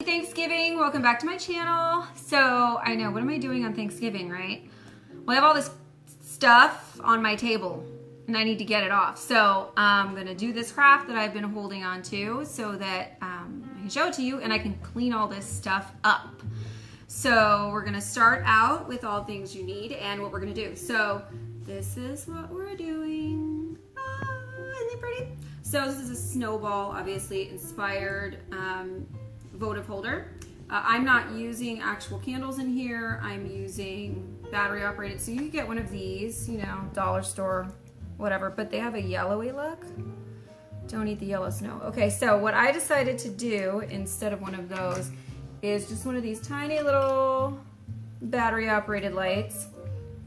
Thanksgiving, welcome back to my channel. So I know, what am I doing on Thanksgiving, right? Well, I have all this stuff on my table and I need to get it off. So I'm gonna do this craft that I've been holding on to so that I can show it to you and I can clean all this stuff up. So we're gonna start out with all things you need and what we're gonna do. So this is what we're doing. Isn't it pretty? So this is a Snowball, obviously inspired votive holder. I'm not using actual candles in here. I'm using battery operated. So you can get one of these, you know, dollar store, whatever, but they have a yellowy look. Don't eat the yellow snow. Okay, so what I decided to do instead of one of those is just one of these tiny little battery operated lights.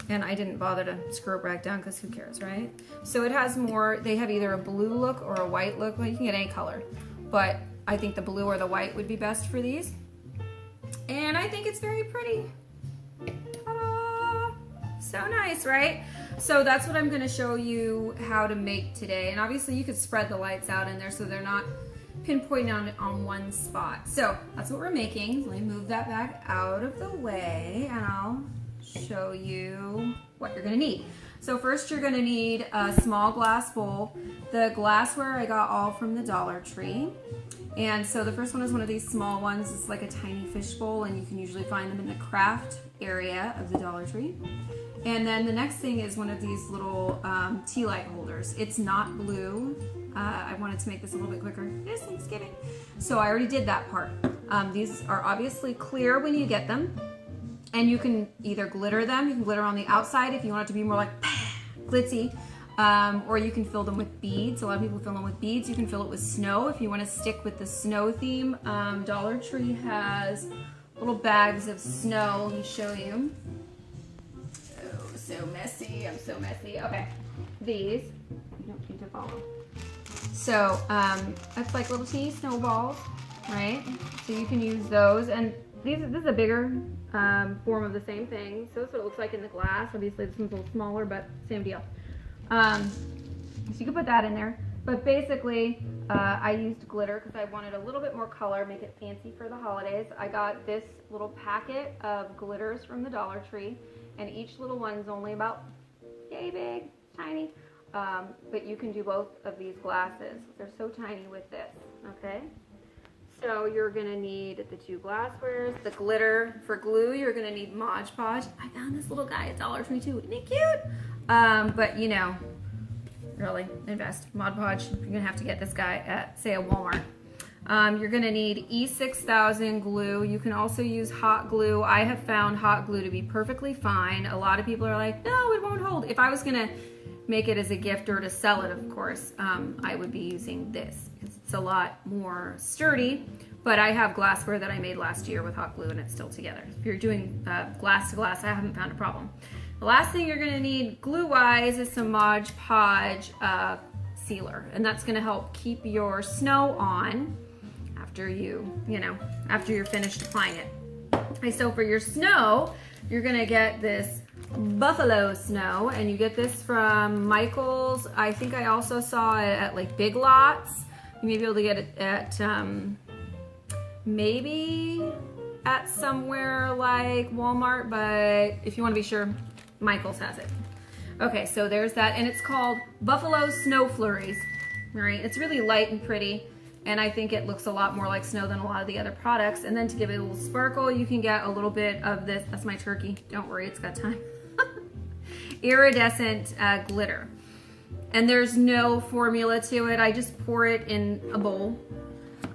And I didn't bother to screw it back down because who cares, right? So it has more, they have either a blue look or a white look. Well, you can get any color, but I think the blue or the white would be best for these. And I think it's very pretty. Ta-da! So nice, right? So that's what I'm gonna show you how to make today. And obviously you could spread the lights out in there so they're not pinpointed on one spot. So that's what we're making. Let me move that back out of the way and I'll show you what you're gonna need. So first you're gonna need a small glass bowl. The glassware I got all from the Dollar Tree. And so the first one is one of these small ones. It's like a tiny fish bowl and you can usually find them in the craft area of the Dollar Tree. And then the next thing is one of these little tea light holders. It's not blue. I wanted to make this a little bit quicker. It's Thanksgiving. So I already did that part. These are obviously clear when you get them. And you can either glitter them, you can glitter on the outside if you want it to be more like glitzy, or you can fill them with beads. A lot of people fill them with beads. You can fill it with snow if you want to stick with the snow theme. Dollar Tree has little bags of snow. Let me show you. Oh, so messy. I'm so messy. Okay, these, you don't need to follow. So that's like little teeny snowballs, right? So you can use those. And this is a bigger form of the same thing. So that's what it looks like in the glass. Obviously this one's a little smaller, but same deal. So you can put that in there. But basically, I used glitter because I wanted a little bit more color, make it fancy for the holidays. I got this little packet of glitters from the Dollar Tree, and each little one's only about yay big, tiny. But you can do both of these glasses. They're so tiny with this, okay? So you're gonna need the two glasswares, the glitter. For glue, you're gonna need Mod Podge. I found this little guy at Dollar Tree too. Isn't he cute? But you know, really invest. Mod Podge, you're gonna have to get this guy at, say, a Walmart. You're gonna need E6000 glue. You can also use hot glue. I have found hot glue to be perfectly fine. A lot of people are like, no, it won't hold. If I was gonna make it as a gift or to sell it, of course, I would be using this because it's a lot more sturdy. But I have glassware that I made last year with hot glue and it's still together. If you're doing glass to glass, I haven't found a problem. The last thing you're gonna need glue-wise is some Mod Podge sealer, and that's gonna help keep your snow on after after you're finished applying it. Okay, so for your snow, you're gonna get this buffalo snow, and you get this from Michael's. I think I also saw it at like Big Lots. You may be able to get it at maybe at somewhere like Walmart, but if you want to be sure, Michael's has it. Okay, so there's that, and it's called Buffalo Snow Flurries. Right? It's really light and pretty, and I think it looks a lot more like snow than a lot of the other products. And then to give it a little sparkle, you can get a little bit of this. That's my turkey. Don't worry, it's got time. Iridescent glitter. And there's no formula to it. I just pour it in a bowl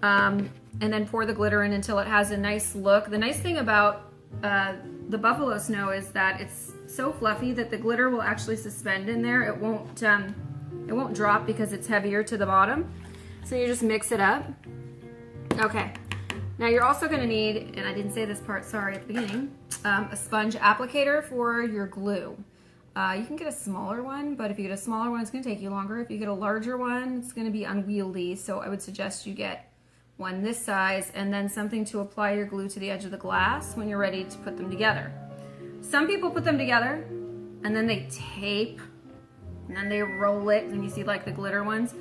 and then pour the glitter in until it has a nice look. The nice thing about the buffalo snow is that it's so fluffy that the glitter will actually suspend in there. It won't drop because it's heavier to the bottom. So you just mix it up. Okay. Now you're also going to need, and I didn't say this part, sorry, at the beginning, a sponge applicator for your glue. You can get a smaller one, but if you get a smaller one, it's going to take you longer. If you get a larger one, it's going to be unwieldy. So I would suggest you get one this size and then something to apply your glue to the edge of the glass when you're ready to put them together. Some people put them together and then they tape and then they roll it, and you see like the glitter ones.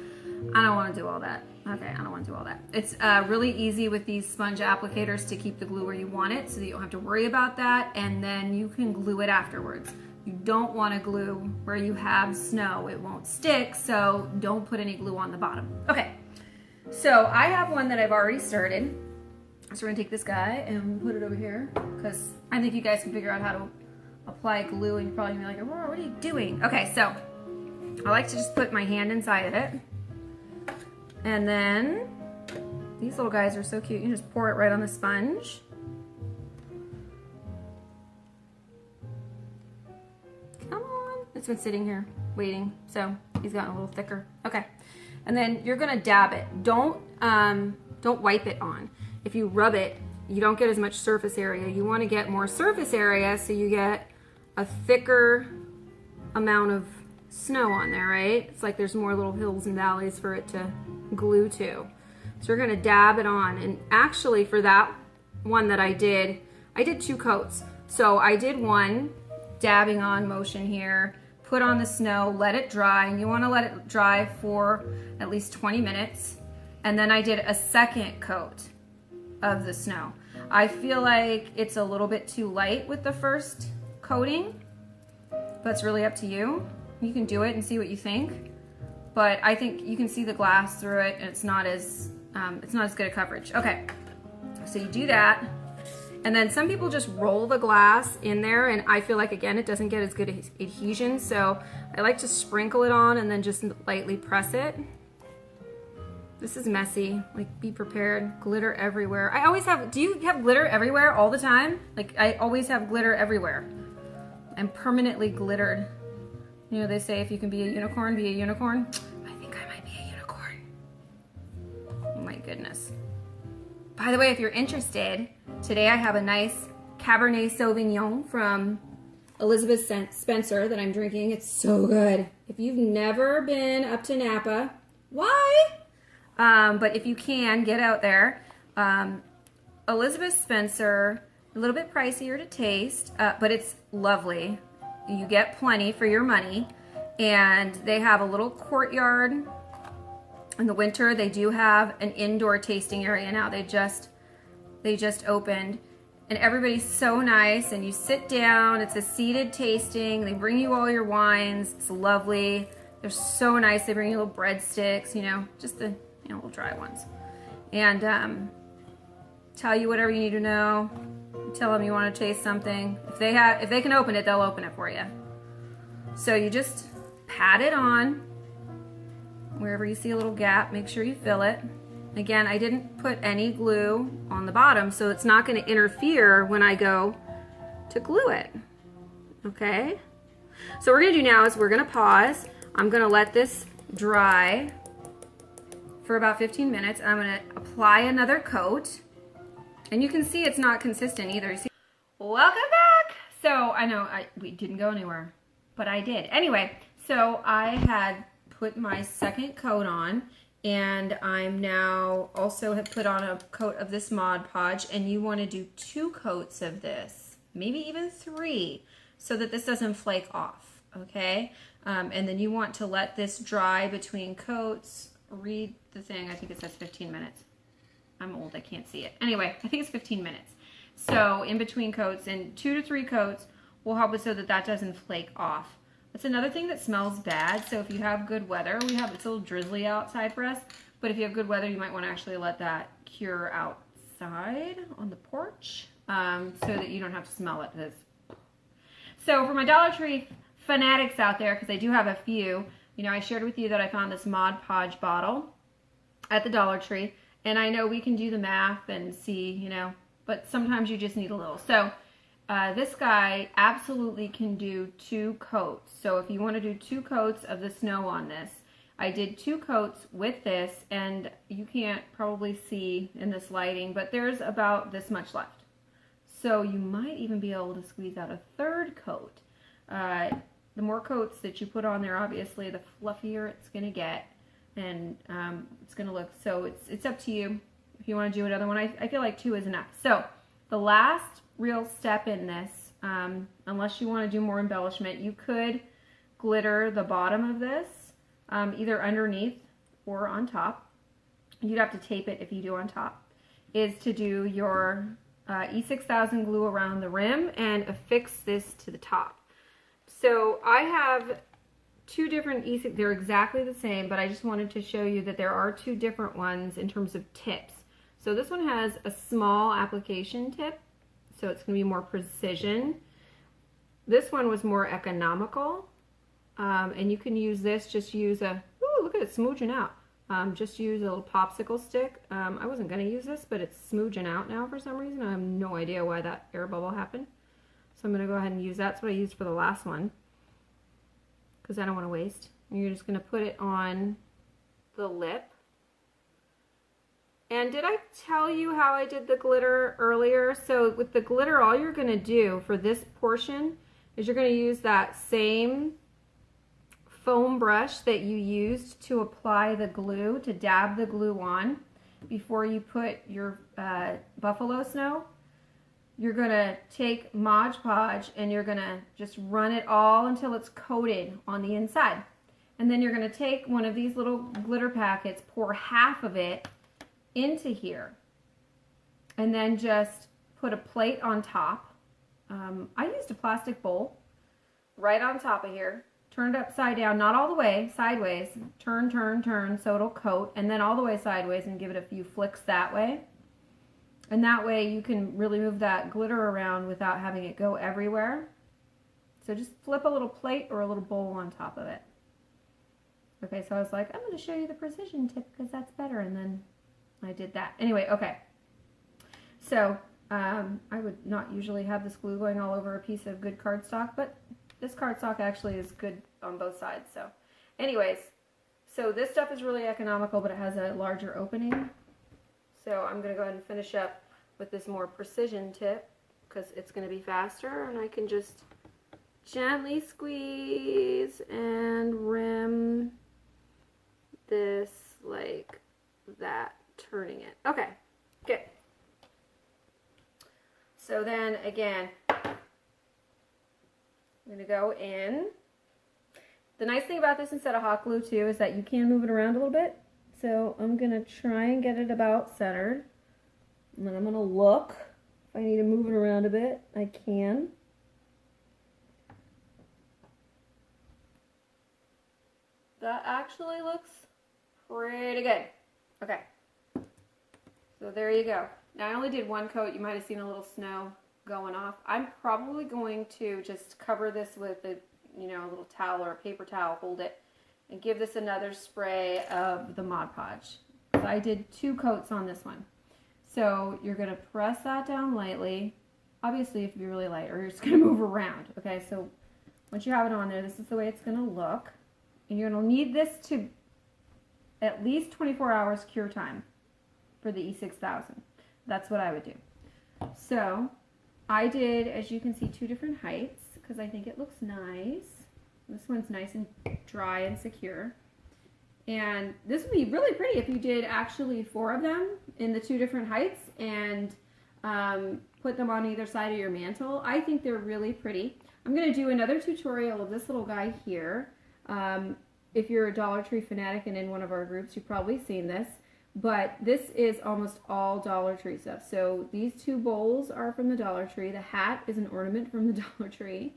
I don't want to do all that. Okay, I don't want to do all that. It's really easy with these sponge applicators to keep the glue where you want it so that you don't have to worry about that, and then you can glue it afterwards. You don't want to glue where you have snow. It won't stick, so don't put any glue on the bottom. Okay, so I have one that I've already started. So we're gonna take this guy and put it over here because I think you guys can figure out how to apply glue, and you're probably gonna be like, Aurora, what are you doing? Okay, so I like to just put my hand inside of it. And then these little guys are so cute. You can just pour it right on the sponge. Come on. It's been sitting here waiting, so he's gotten a little thicker. Okay. And then you're gonna dab it. Don't wipe it on. If you rub it, you don't get as much surface area. You want to get more surface area so you get a thicker amount of snow on there, right? It's like there's more little hills and valleys for it to glue to. So we're gonna dab it on. And actually for that one that I did 2 coats. So I did one dabbing on motion here, put on the snow, let it dry, and you wanna let it dry for at least 20 minutes. And then I did a second coat of the snow. I feel like it's a little bit too light with the first coating, but it's really up to you. You can do it and see what you think, but I think you can see the glass through it, and it's not as good a coverage. Okay, so you do that, and then some people just roll the glass in there, and I feel like, again, it doesn't get as good adhesion, so I like to sprinkle it on and then just lightly press it. This is messy, like be prepared, glitter everywhere. I always have, do you have glitter everywhere all the time? Like I always have glitter everywhere. I'm permanently glittered. You know, they say if you can be a unicorn, be a unicorn. I think I might be a unicorn. Oh my goodness. By the way, if you're interested, today I have a nice Cabernet Sauvignon from Elizabeth Spencer that I'm drinking. It's so good. If you've never been up to Napa, why? But if you can, get out there. Elizabeth Spencer, a little bit pricier to taste, but it's lovely. You get plenty for your money, and they have a little courtyard. In the winter, they do have an indoor tasting area now. They just opened, and everybody's so nice, and you sit down. It's a seated tasting. They bring you all your wines. It's lovely. They're so nice. They bring you little breadsticks, you know, just the little dry ones, and tell you whatever you need to know. Tell them you want to taste something. If they can open it, they'll open it for you. So you just pat it on wherever you see a little gap. Make sure you fill it. Again, I didn't put any glue on the bottom, so it's not going to interfere when I go to glue it. Okay. So what we're going to do now is we're going to pause. I'm going to let this dry for about 15 minutes. I'm going to apply another coat, and you can see it's not consistent either. See? Welcome back. So I know we didn't go anywhere, but I did. Anyway, so I had put my second coat on, and I'm now also have put on a coat of this Mod Podge, and you want to do 2 coats of this, maybe even 3, so that this doesn't flake off, okay? And then you want to let this dry between coats. Read the thing, I think it says 15 minutes. I'm old, I can't see it. Anyway, I think it's 15 minutes. So in between coats, and 2 to 3 coats will help it so that that doesn't flake off. That's another thing that smells bad. So if you have good weather, it's a little drizzly outside for us, but if you have good weather, you might want to actually let that cure outside on the porch, so that you don't have to smell it. So for my Dollar Tree fanatics out there, because I do have a few, you know, I shared with you that I found this Mod Podge bottle at the Dollar Tree, and I know we can do the math and see, you know, but sometimes you just need a little. So this guy absolutely can do 2 coats. So if you want to do 2 coats of the snow on this, I did 2 coats with this, and you can't probably see in this lighting, but there's about this much left. So you might even be able to squeeze out a 3rd coat. The more coats that you put on there, obviously, the fluffier it's going to get, and it's going to look. So it's up to you if you want to do another one. I feel like 2 is enough. So the last real step in this, unless you want to do more embellishment, you could glitter the bottom of this, either underneath pour on top, you'd have to tape it if you do on top, is to do your E6000 glue around the rim and affix this to the top. So I have two different E6, they're exactly the same, but I just wanted to show you that there are two different ones in terms of tips. So this one has a small application tip, so it's going to be more precision. This one was more economical, and you can use this, just use a, ooh, look at it smooching out. Just use a little popsicle stick. I wasn't going to use this, but it's smooching out now for some reason. I have no idea why that air bubble happened. So I'm going to go ahead and use that. That's what I used for the last one, because I don't want to waste. And you're just going to put it on the lip. And did I tell you how I did the glitter earlier? So with the glitter, all you're going to do for this portion is you're going to use that same foam brush that you used to apply the glue, to dab the glue on before you put your buffalo snow. You're going to take Mod Podge and you're going to just run it all until it's coated on the inside. And then you're going to take one of these little glitter packets, pour half of it into here, and then just put a plate on top. I used a plastic bowl right on top of here, turned upside down, not all the way, sideways, turn, turn, turn, so it'll coat, and then all the way sideways and give it a few flicks that way. And that way you can really move that glitter around without having it go everywhere. So just flip a little plate or a little bowl on top of it. Okay, so I was like, I'm going to show you the precision tip because that's better, and then I did that. Anyway, okay. So I would not usually have this glue going all over a piece of good cardstock, but this cardstock actually is good on both sides. So anyways, so this stuff is really economical, but it has a larger opening. So I'm going to go ahead and finish up with this more precision tip because it's going to be faster, and I can just gently squeeze and rim this like that, turning it. Okay, good. So then again, I'm going to go in. The nice thing about this instead of hot glue too is that you can move it around a little bit. So I'm going to try and get it about centered. And then I'm going to look. If I need to move it around a bit, I can. That actually looks pretty good. Okay. So there you go. Now I only did one coat. You might have seen a little snow going off. I'm probably going to just cover this with a, a little towel or a paper towel, hold it, and give this another spray of the Mod Podge. So I did 2 coats on this one. So you're going to press that down lightly. Obviously, if you be really light, or you're just going to move around. Okay, so once you have it on there, this is the way it's going to look. And you're going to need this to at least 24 hours cure time for the E6000. That's what I would do. So I did, as you can see, 2 different heights because I think it looks nice. This one's nice and dry and secure. And this would be really pretty if you did actually 4 of them in the 2 different heights and put them on either side of your mantle. I think they're really pretty. I'm going to do another tutorial of this little guy here. If you're a Dollar Tree fanatic and in one of our groups, you've probably seen this. But this is almost all Dollar Tree stuff. So these 2 bowls are from the Dollar Tree. The hat is an ornament from the Dollar Tree.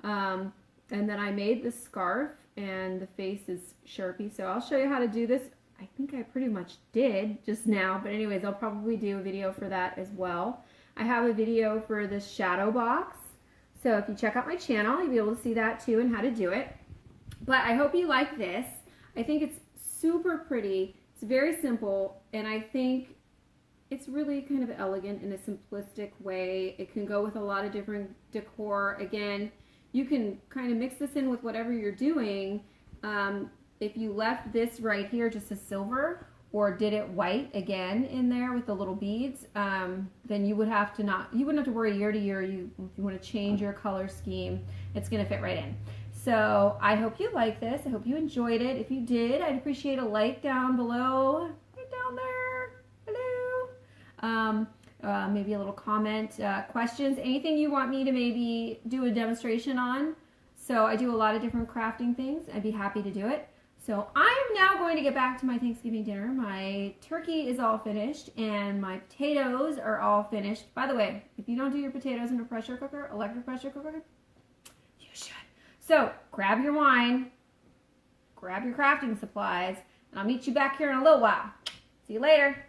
And then I made the scarf, and the face is Sharpie. So I'll show you how to do this. I think I pretty much did just now. But anyways, I'll probably do a video for that as well. I have a video for this shadow box. So if you check out my channel, you'll be able to see that too and how to do it. But I hope you like this. I think it's super pretty. It's very simple, and I think it's really kind of elegant in a simplistic way. It can go with a lot of different decor. Again, you can kind of mix this in with whatever you're doing. If you left this right here just as silver, or did it white again in there with the little beads, then you would have to you wouldn't have to worry year to year. If you want to change your color scheme, it's going to fit right in. So I hope you like this. I hope you enjoyed it. If you did, I'd appreciate a like down below, right down there. Hello. Maybe a little comment, questions, anything you want me to maybe do a demonstration on. So I do a lot of different crafting things. I'd be happy to do it. So I am now going to get back to my Thanksgiving dinner. My turkey is all finished and my potatoes are all finished. By the way, if you don't do your potatoes in a pressure cooker, electric pressure cooker, you should. So grab your wine, grab your crafting supplies, and I'll meet you back here in a little while. See you later.